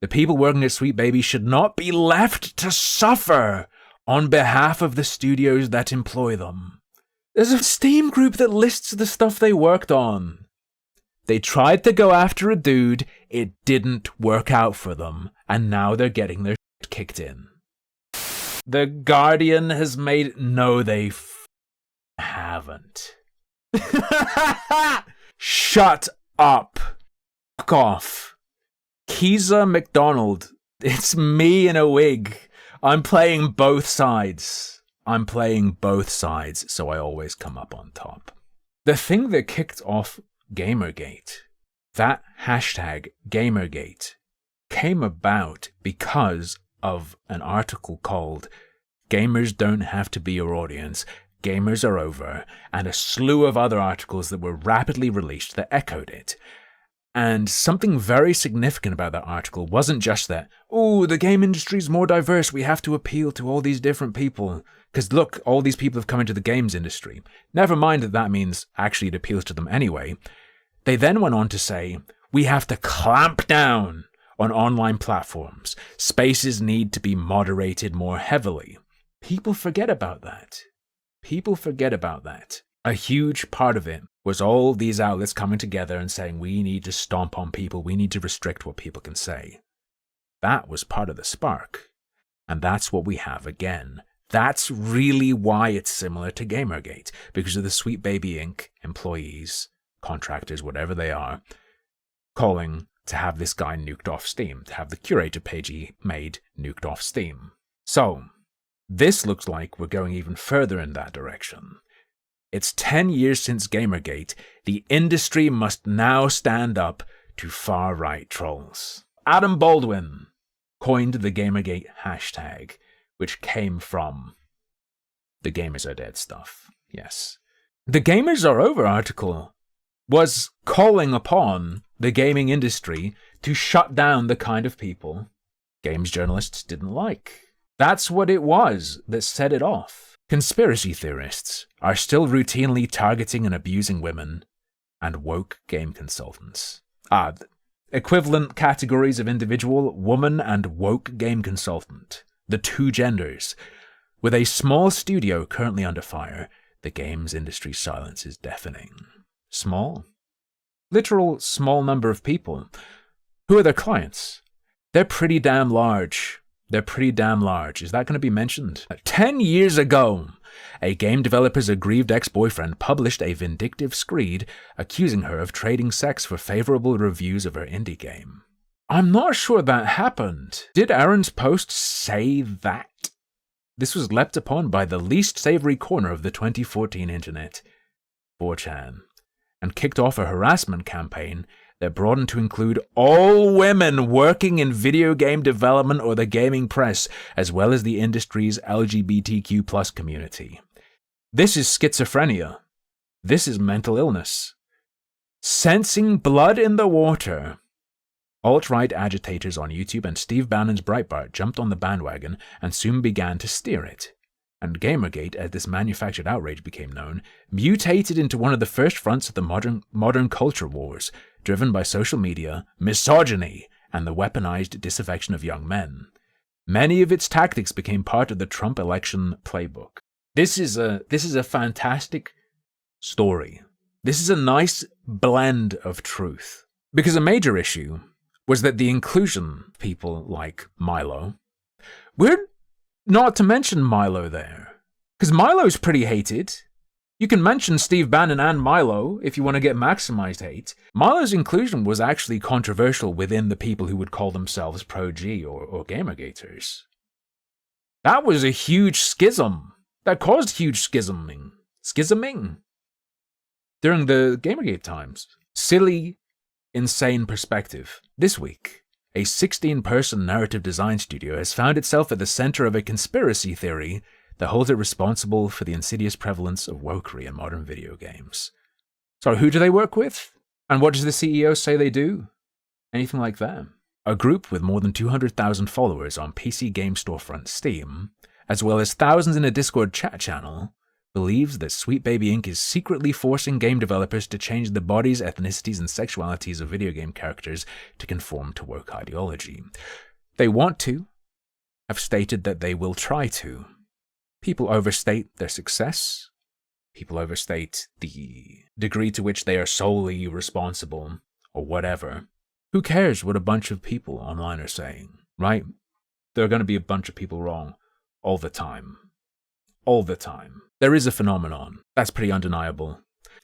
The people working at Sweet Baby should not be left to suffer on behalf of the studios that employ them. There's a Steam group that lists the stuff they worked on. They tried to go after a dude, it didn't work out for them, and now they're getting their shit kicked in. The Guardian has made... No, they haven't. Shut up. Fuck off. Keza MacDonald. It's me in a wig. I'm playing both sides. So I always come up on top. The thing that kicked off Gamergate, that hashtag Gamergate, came about because of an article called "Gamers Don't Have to Be Your Audience, Gamers Are Over," and a slew of other articles that were rapidly released that echoed it. And something very significant about that article wasn't just that, oh, the game industry's more diverse, we have to appeal to all these different people. Because look, all these people have come into the games industry. Never mind that means actually it appeals to them anyway. They then went on to say, we have to clamp down on online platforms. Spaces need to be moderated more heavily. People forget about that. A huge part of it was all these outlets coming together and saying, we need to stomp on people, we need to restrict what people can say. That was part of the spark. And that's what we have again. That's really why it's similar to Gamergate, because of the Sweet Baby Inc. employees, contractors, whatever they are, calling to have this guy nuked off Steam, to have the curator page he made nuked off Steam. So, this looks like we're going even further in that direction. It's 10 years since Gamergate. The industry must now stand up to far-right trolls. Adam Baldwin coined the Gamergate hashtag, which came from the Gamers Are Dead stuff. Yes. The Gamers Are Over article was calling upon the gaming industry to shut down the kind of people games journalists didn't like. That's what it was that set it off. Conspiracy theorists are still routinely targeting and abusing women and woke game consultants. Equivalent categories of individual, woman and woke game consultant. The two genders. With a small studio currently under fire, the games industry's silence is deafening. Small? Literal small number of people. Who are their clients? They're pretty damn large. Is that going to be mentioned? 10 years ago, a game developer's aggrieved ex-boyfriend published a vindictive screed accusing her of trading sex for favorable reviews of her indie game. I'm not sure that happened. Did Aaron's post say that? This was leapt upon by the least savory corner of the 2014 internet, 4chan, and kicked off a harassment campaign that broadened to include all women working in video game development or the gaming press, as well as the industry's LGBTQ+ community. This is schizophrenia. This is mental illness. Sensing blood in the water. Alt-right agitators on YouTube and Steve Bannon's Breitbart jumped on the bandwagon and soon began to steer it. And Gamergate, as this manufactured outrage became known, mutated into one of the first fronts of the modern culture wars, driven by social media, misogyny, and the weaponized disaffection of young men. Many of its tactics became part of the Trump election playbook. This is a fantastic story. This is a nice blend of truth. Because a major issue was that the inclusion of people like Milo, we're not to mention Milo there, because Milo's pretty hated. You can mention Steve Bannon and Milo if you want to get maximized hate. Milo's inclusion was actually controversial within the people who would call themselves pro-G or Gamergaters. That was a huge schism. That caused huge schisming during the Gamergate times. Silly, insane perspective. This week, a 16-person narrative design studio has found itself at the center of a conspiracy theory that holds it responsible for the insidious prevalence of wokery in modern video games. So who do they work with? And what does the CEO say they do? Anything like that. A group with more than 200,000 followers on PC game storefront Steam, as well as thousands in a Discord chat channel, believes that Sweet Baby Inc. is secretly forcing game developers to change the bodies, ethnicities, and sexualities of video game characters to conform to woke ideology. They want to, have stated that they will try to. People overstate their success. People overstate the degree to which they are solely responsible, or whatever. Who cares what a bunch of people online are saying, right? There are going to be a bunch of people wrong all the time. All the time. There is a phenomenon. That's pretty undeniable.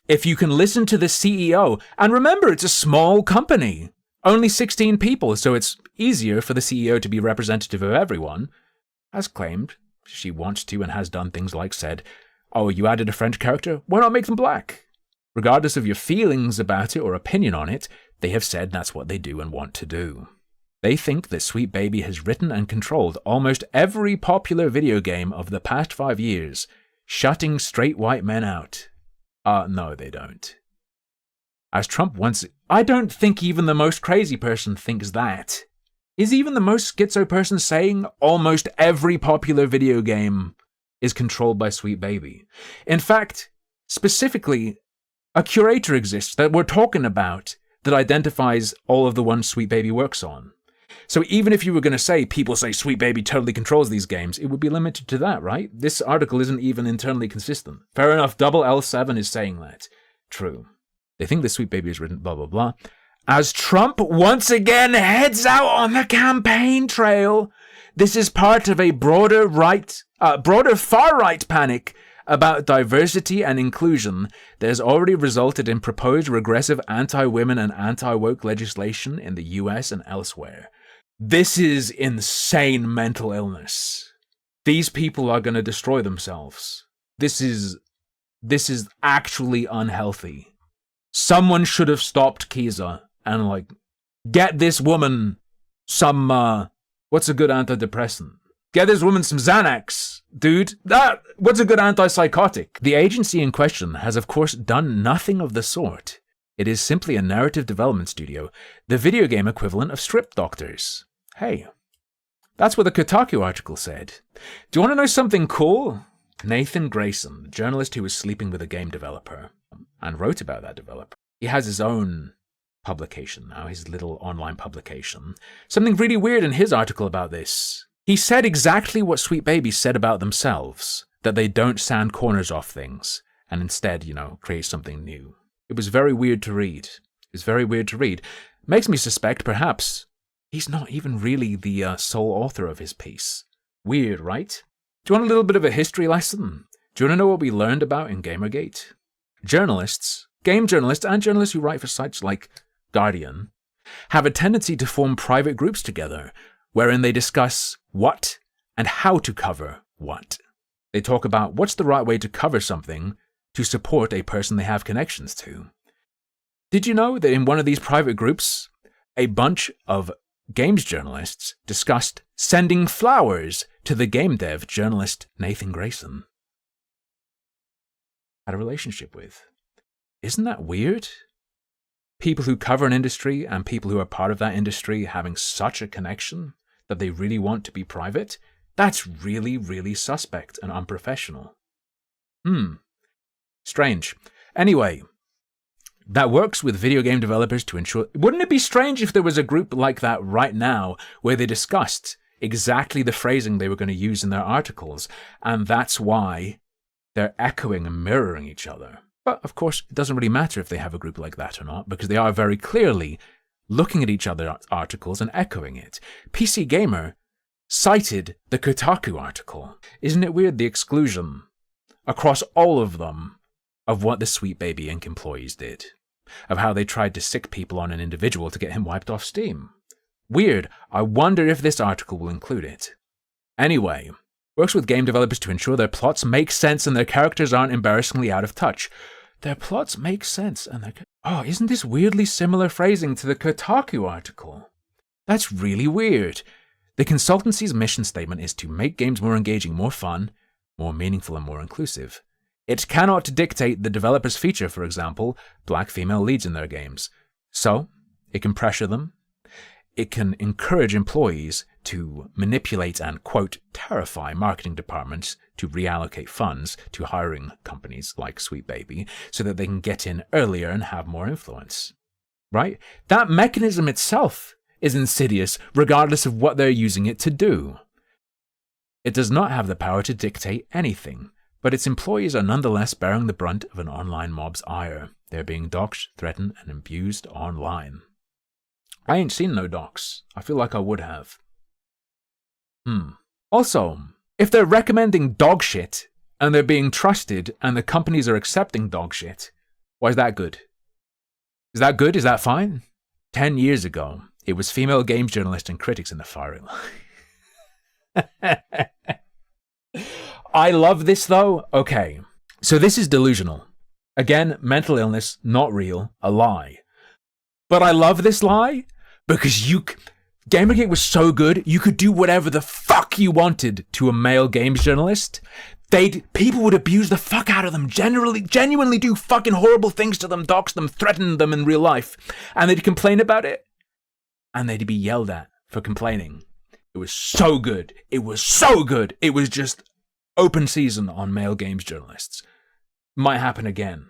If you can listen to the CEO, and remember, it's a small company, only 16 people, so it's easier for the CEO to be representative of everyone, as claimed, she wants to and has done things like said, oh, you added a French character? Why not make them black? Regardless of your feelings about it or opinion on it, they have said that's what they do and want to do. They think that Sweet Baby has written and controlled almost every popular video game of the past 5 years, shutting straight white men out. No, they don't. As Trump once... I don't think even the most crazy person thinks that. Is even the most schizo person saying almost every popular video game is controlled by Sweet Baby? In fact, specifically, a curator exists that we're talking about that identifies all of the ones Sweet Baby works on. So even if you were going to say, people say Sweet Baby totally controls these games, it would be limited to that, right? This article isn't even internally consistent. Fair enough, Double L7 is saying that. True. They think the Sweet Baby is written blah blah blah. As Trump once again heads out on the campaign trail, this is part of a broader far-right panic about diversity and inclusion that has already resulted in proposed regressive anti-women and anti-woke legislation in the US and elsewhere. This is insane mental illness. These people are going to destroy themselves. This is actually unhealthy. Someone should have stopped Keza and get this woman some, what's a good antidepressant? Get this woman some Xanax, dude. What's a good antipsychotic? The agency in question has of course done nothing of the sort. It is simply a narrative development studio, the video game equivalent of strip doctors. Hey, that's what the Kotaku article said. Do you want to know something cool? Nathan Grayson, the journalist who was sleeping with a game developer and wrote about that developer, he has his own publication now, his little online publication. Something really weird in his article about this. He said exactly what Sweet Baby said about themselves, that they don't sand corners off things, and instead, create something new. It was very weird to read. Makes me suspect, perhaps, he's not even really the sole author of his piece. Weird, right? Do you want a little bit of a history lesson? Do you want to know what we learned about in Gamergate? Journalists, game journalists, and journalists who write for sites like Guardian, have a tendency to form private groups together, wherein they discuss what and how to cover what. They talk about what's the right way to cover something to support a person they have connections to. Did you know that in one of these private groups, a bunch of games journalists discussed sending flowers to the game dev journalist Nathan Grayson? Had a relationship with. Isn't that weird? People who cover an industry and people who are part of that industry having such a connection that they really want to be private, that's really, really suspect and unprofessional. Strange. Anyway, that works with video game developers to ensure... Wouldn't it be strange if there was a group like that right now where they discussed exactly the phrasing they were going to use in their articles, and that's why they're echoing and mirroring each other? But, of course, it doesn't really matter if they have a group like that or not, because they are very clearly looking at each other's articles and echoing it. PC Gamer cited the Kotaku article. Isn't it weird, the exclusion across all of them of what the Sweet Baby Inc. employees did? Of how they tried to sick people on an individual to get him wiped off Steam. Weird. I wonder if this article will include it. Anyway, works with game developers to ensure their plots make sense and their characters aren't embarrassingly out of touch. Their plots make sense and their... Oh, isn't this weirdly similar phrasing to the Kotaku article? That's really weird. The consultancy's mission statement is to make games more engaging, more fun, more meaningful, and more inclusive. It cannot dictate the developers feature, for example, black female leads in their games. So, it can pressure them. It can encourage employees to manipulate and, quote, terrify marketing departments to reallocate funds to hiring companies like Sweet Baby so that they can get in earlier and have more influence. Right? That mechanism itself is insidious regardless of what they're using it to do. It does not have the power to dictate anything, but its employees are nonetheless bearing the brunt of an online mob's ire. They're being doxed, threatened, and abused online. I ain't seen no docs. I feel like I would have. Also, if they're recommending dog shit, and they're being trusted, and the companies are accepting dog shit, why is that good? Is that good? Is that fine? 10 years ago, it was female games journalists and critics in the firing line. I love this though. Okay, so this is delusional. Again, mental illness, not real, a lie. But I love this lie because Gamergate was so good, you could do whatever the fuck you wanted to a male games journalist. People would abuse the fuck out of them, genuinely do fucking horrible things to them, dox them, threaten them in real life. And they'd complain about it. And they'd be yelled at for complaining. It was so good. It was so good. It was just open season on male games journalists. Might happen again.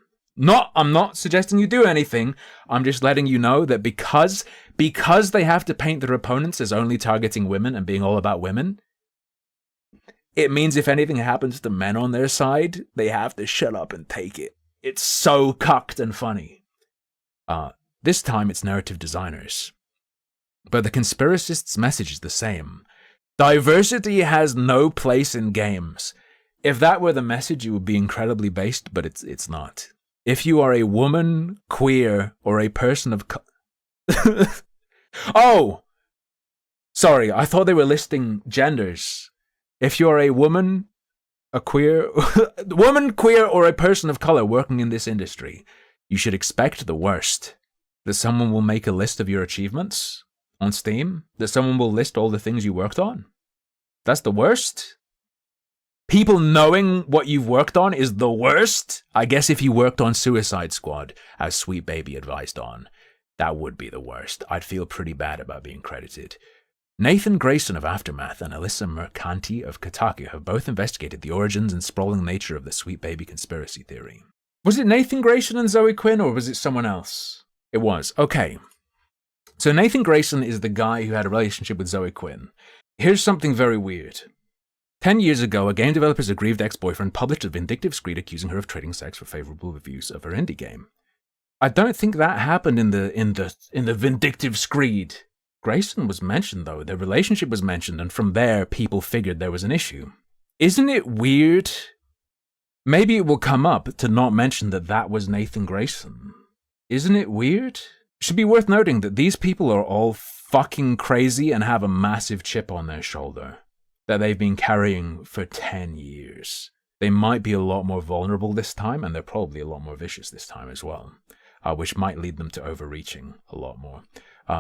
I'm not suggesting you do anything. I'm just letting you know that because they have to paint their opponents as only targeting women and being all about women, it means if anything happens to men on their side, they have to shut up and take it. It's so cucked and funny. This time it's narrative designers. But the conspiracists' message is the same. Diversity has no place in games. If that were the message, it would be incredibly based, but it's not. If you are a woman, queer, or a person of Oh! Sorry, I thought they were listing genders. If you're a woman, queer, or a person of color working in this industry, you should expect the worst. That someone will make a list of your achievements on Steam? That someone will list all the things you worked on? That's the worst? People knowing what you've worked on is the worst? I guess if you worked on Suicide Squad, as Sweet Baby advised on, that would be the worst. I'd feel pretty bad about being credited. Nathan Grayson of Aftermath and Alyssa Mercanti of Kotaku have both investigated the origins and sprawling nature of the Sweet Baby conspiracy theory. Was it Nathan Grayson and Zoe Quinn, or was it someone else? It was. Okay. So Nathan Grayson is the guy who had a relationship with Zoe Quinn. Here's something very weird. 10 years ago, a game developer's aggrieved ex-boyfriend published a vindictive screed accusing her of trading sex for favorable reviews of her indie game. I don't think that happened in the vindictive screed. Grayson was mentioned though, their relationship was mentioned, and from there people figured there was an issue. Isn't it weird? Maybe it will come up to not mention that was Nathan Grayson. Isn't it weird? Should be worth noting that these people are all fucking crazy and have a massive chip on their shoulder that they've been carrying for 10 years. They might be a lot more vulnerable this time, and they're probably a lot more vicious this time as well, which might lead them to overreaching a lot more.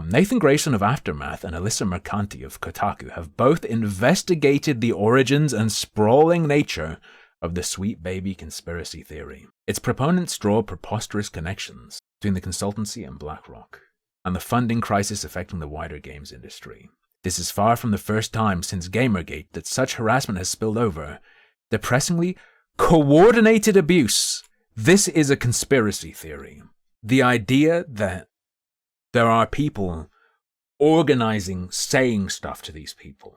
Nathan Grayson of Aftermath and Alyssa Mercanti of Kotaku have both investigated the origins and sprawling nature of the Sweet Baby conspiracy theory. Its proponents draw preposterous connections between the consultancy and BlackRock, and the funding crisis affecting the wider games industry. This is far from the first time since Gamergate that such harassment has spilled over. Depressingly, coordinated abuse. This is a conspiracy theory. The idea that there are people organizing, saying stuff to these people.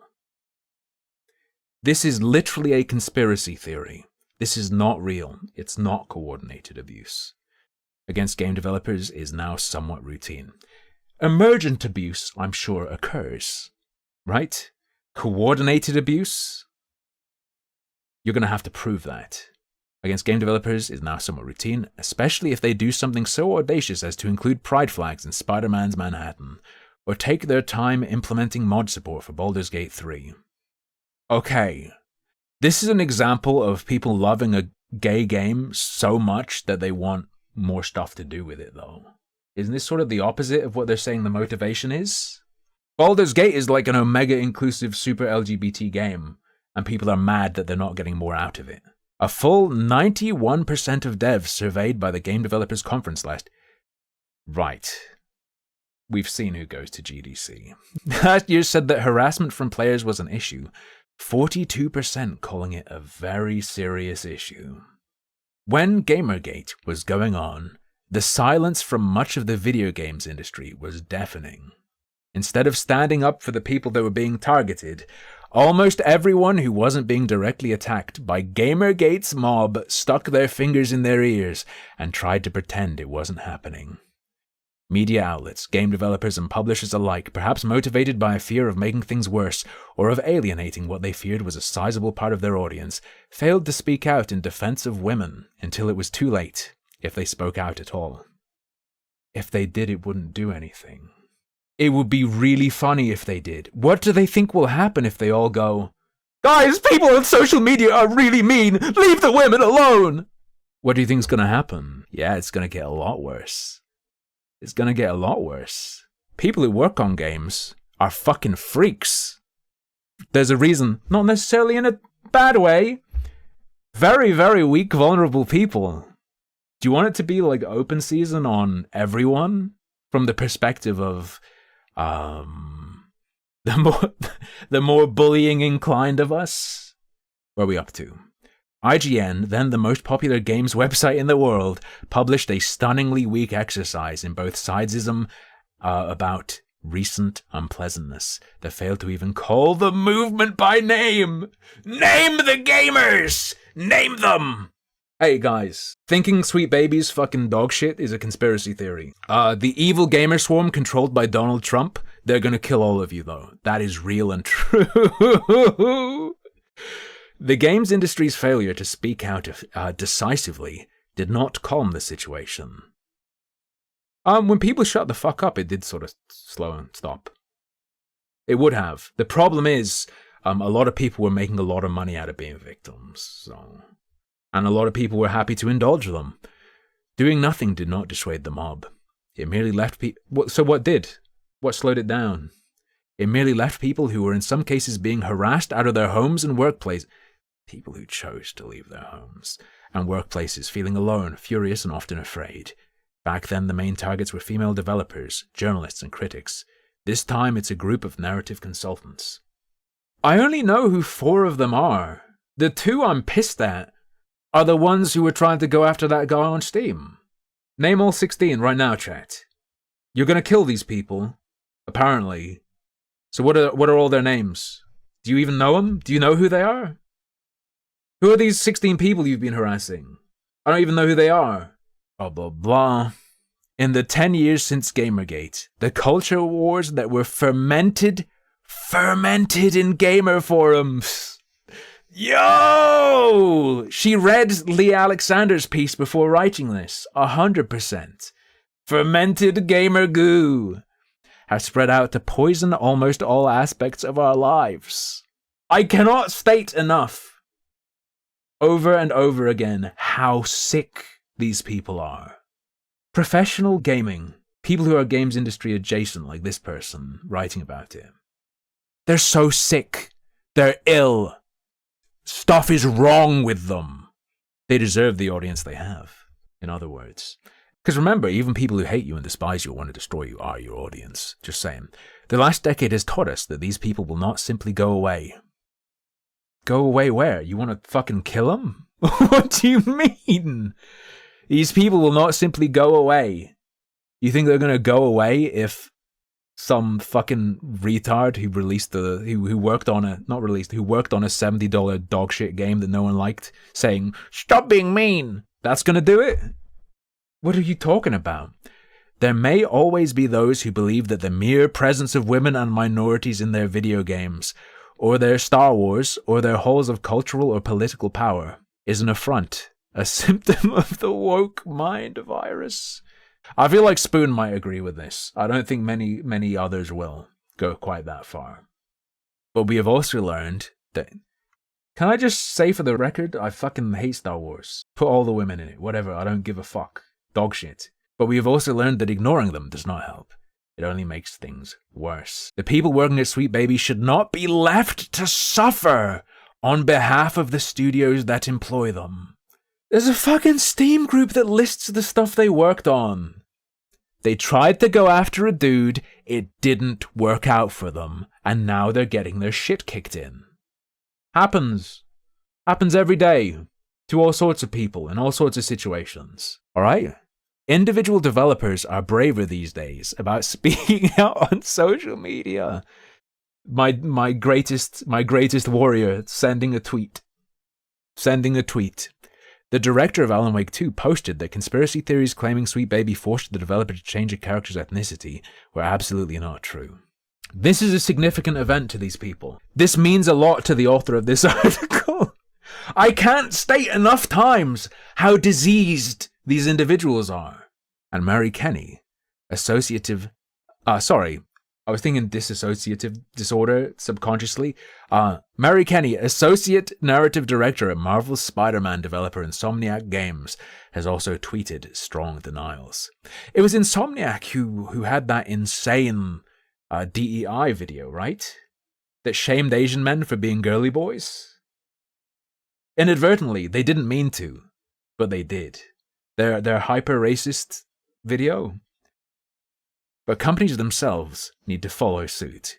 This is literally a conspiracy theory. This is not real. It's not coordinated abuse. Against game developers is now somewhat routine. Emergent abuse, I'm sure, occurs. Right? Coordinated abuse? You're going to have to prove that. Against game developers is now somewhat routine, especially if they do something so audacious as to include pride flags in Spider-Man's Manhattan, or take their time implementing mod support for Baldur's Gate 3. Okay, this is an example of people loving a gay game so much that they want more stuff to do with it, though. Isn't this sort of the opposite of what they're saying the motivation is? Baldur's Gate is like an omega-inclusive super LGBT game, and people are mad that they're not getting more out of it. A full 91% of devs surveyed by the Game Developers Conference last... Right. we've seen who goes to GDC. Last year said that harassment from players was an issue, 42% calling it a very serious issue. When Gamergate was going on, the silence from much of the video games industry was deafening. Instead of standing up for the people that were being targeted, almost everyone who wasn't being directly attacked by Gamergate's mob stuck their fingers in their ears and tried to pretend it wasn't happening. Media outlets, game developers and publishers alike, perhaps motivated by a fear of making things worse or of alienating what they feared was a sizable part of their audience, failed to speak out in defense of women until it was too late, if they spoke out at all. If they did, it wouldn't do anything. It would be really funny if they did. What do they think will happen if they all go, "Guys, people on social media are really mean! Leave the women alone!" What do you think's gonna happen? Yeah, it's gonna get a lot worse. It's gonna get a lot worse. People who work on games are fucking freaks. There's a reason, not necessarily in a bad way. Very, very weak, vulnerable people. Do you want it to be like open season on everyone? From the perspective of the more bullying inclined of us? Where are we up to? IGN, then the most popular games website in the world, published a stunningly weak exercise in both sidesism about recent unpleasantness that failed to even call the movement by name. Name the gamers! Name them! Hey guys, thinking Sweet Baby's fucking dog shit is a conspiracy theory. The evil gamer swarm controlled by Donald Trump, they're gonna kill all of you though. That is real and true. The games industry's failure to speak out decisively did not calm the situation. When people shut the fuck up, it did sort of slow and stop. It would have. The problem is, a lot of people were making a lot of money out of being victims, so... And a lot of people were happy to indulge them. Doing nothing did not dissuade the mob. It merely left people... So what did? What slowed it down? It merely left people who were in some cases being harassed out of their homes and workplaces. People who chose to leave their homes and workplaces feeling alone, furious, and often afraid. Back then, the main targets were female developers, journalists, and critics. This time, it's a group of narrative consultants. I only know who 4 of them are. The 2 I'm pissed at are the ones who were trying to go after that guy on Steam. Name all 16 right now, chat. You're gonna kill these people, apparently. So what are all their names? Do you even know them? Do you know who they are? Who are these 16 people you've been harassing? I don't even know who they are. Blah, blah, blah. In the 10 years since Gamergate, the culture wars that were fermented in gamer forums. Yo! She read Lee Alexander's piece before writing this. 100%. Fermented gamer goo has spread out to poison almost all aspects of our lives. I cannot state enough, over and over again, how sick these people are. Professional gaming, people who are games industry adjacent, like this person writing about it. They're so sick. They're ill. Stuff is wrong with them. They deserve the audience they have, in other words. Because remember, even people who hate you and despise you or want to destroy you are your audience. Just saying. The last decade has taught us that these people will not simply go away. Go away where? You want to fucking kill them? What do you mean? These people will not simply go away. You think they're going to go away if some fucking retard who released who worked on a $70 dog shit game that no one liked, saying, "Stop being mean," that's going to do it? What are you talking about? There may always be those who believe that the mere presence of women and minorities in their video games, or their Star Wars, or their halls of cultural or political power, is an affront, a symptom of the woke mind virus. I feel like Spoon might agree with this. I don't think many others will go quite that far. But we have also learned that... Can I just say for the record, I fucking hate Star Wars. Put all the women in it, whatever, I don't give a fuck. Dog shit. But we have also learned that ignoring them does not help. It only makes things worse. The people working at Sweet Baby should not be left to suffer on behalf of the studios that employ them. There's a fucking Steam group that lists the stuff they worked on. They tried to go after a dude, it didn't work out for them, and now they're getting their shit kicked in. Happens. Happens every day. To all sorts of people, in all sorts of situations. Alright? Individual developers are braver these days about speaking out on social media. My greatest warrior sending a tweet. The director of Alan Wake 2 posted that conspiracy theories claiming Sweet Baby forced the developer to change a character's ethnicity were absolutely not true. This is a significant event to these people. This means a lot to the author of this article. I can't state enough times how diseased these individuals are. And Mary Kenny, dissociative disorder subconsciously. Mary Kenny, associate narrative director at Marvel's Spider-Man developer Insomniac Games, has also tweeted strong denials. It was Insomniac who had that insane DEI video, right? That shamed Asian men for being girly boys? Inadvertently, they didn't mean to, but they did. Their hyper-racist video. But companies themselves need to follow suit.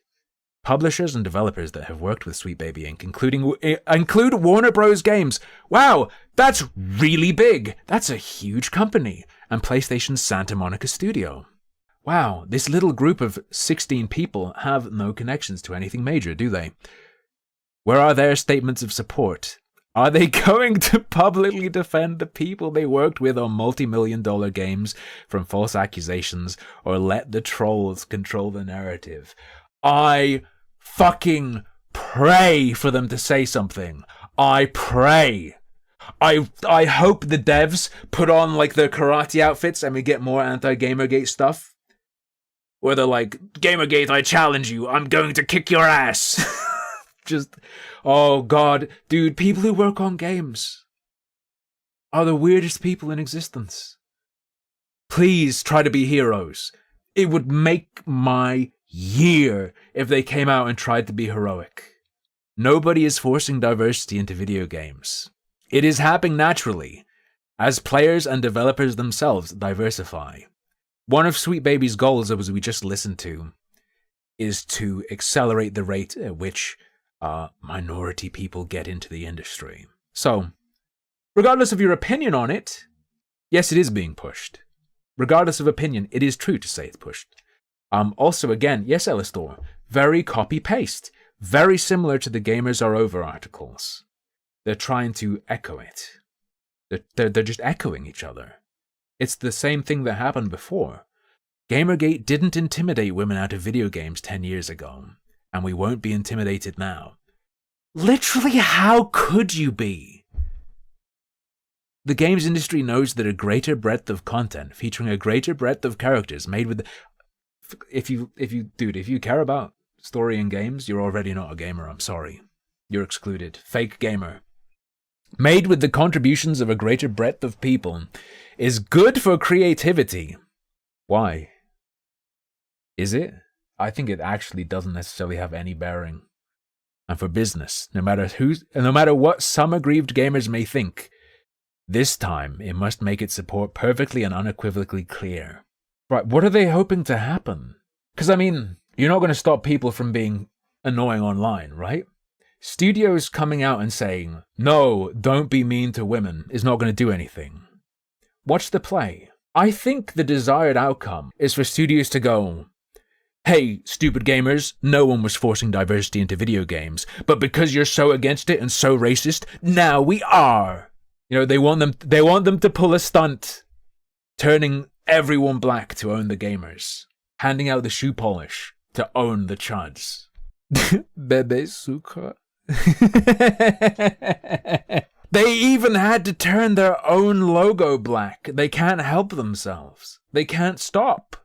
Publishers and developers that have worked with Sweet Baby Inc. include Warner Bros. Games. Wow, that's really big. That's a huge company. And PlayStation's Santa Monica studio. Wow, this little group of 16 people have no connections to anything major, do they? Where are their statements of support? Are they going to publicly defend the people they worked with on multi-million-dollar games from false accusations, or let the trolls control the narrative? I fucking pray for them to say something. I pray. I hope the devs put on like their karate outfits and we get more anti-Gamergate stuff. Where they're like, Gamergate, I challenge you. I'm going to kick your ass. Just, oh god, dude, people who work on games are the weirdest people in existence. Please try to be heroes. It would make my year if they came out and tried to be heroic. Nobody is forcing diversity into video games. It is happening naturally, as players and developers themselves diversify. One of Sweet Baby's goals, as we just listened to, is to accelerate the rate at which minority people get into the industry. So, regardless of your opinion on it, yes, it is being pushed. Regardless of opinion, it is true to say it's pushed. Also, again, yes, Elistor, very copy-paste. Very similar to the Gamers Are Over articles. They're trying to echo it. They're just echoing each other. It's the same thing that happened before. Gamergate didn't intimidate women out of video games 10 years ago. And we won't be intimidated now. Literally, how could you be? The games industry knows that a greater breadth of content, featuring a greater breadth of characters made with... If you care about story in games, you're already not a gamer, I'm sorry. You're excluded. Fake gamer. Made with the contributions of a greater breadth of people, is good for creativity. Why? Is it? I think it actually doesn't necessarily have any bearing. And for business, no matter what some aggrieved gamers may think, this time it must make its support perfectly and unequivocally clear. Right, what are they hoping to happen? Because, I mean, you're not going to stop people from being annoying online, right? Studios coming out and saying, no, don't be mean to women, is not going to do anything. Watch the play. I think the desired outcome is for studios to go, hey, stupid gamers, no one was forcing diversity into video games, but because you're so against it and so racist, now we are. You know, they want them to pull a stunt, turning everyone black to own the gamers, handing out the shoe polish to own the chuds. Bebe Suka. They even had to turn their own logo black. They can't help themselves. They can't stop.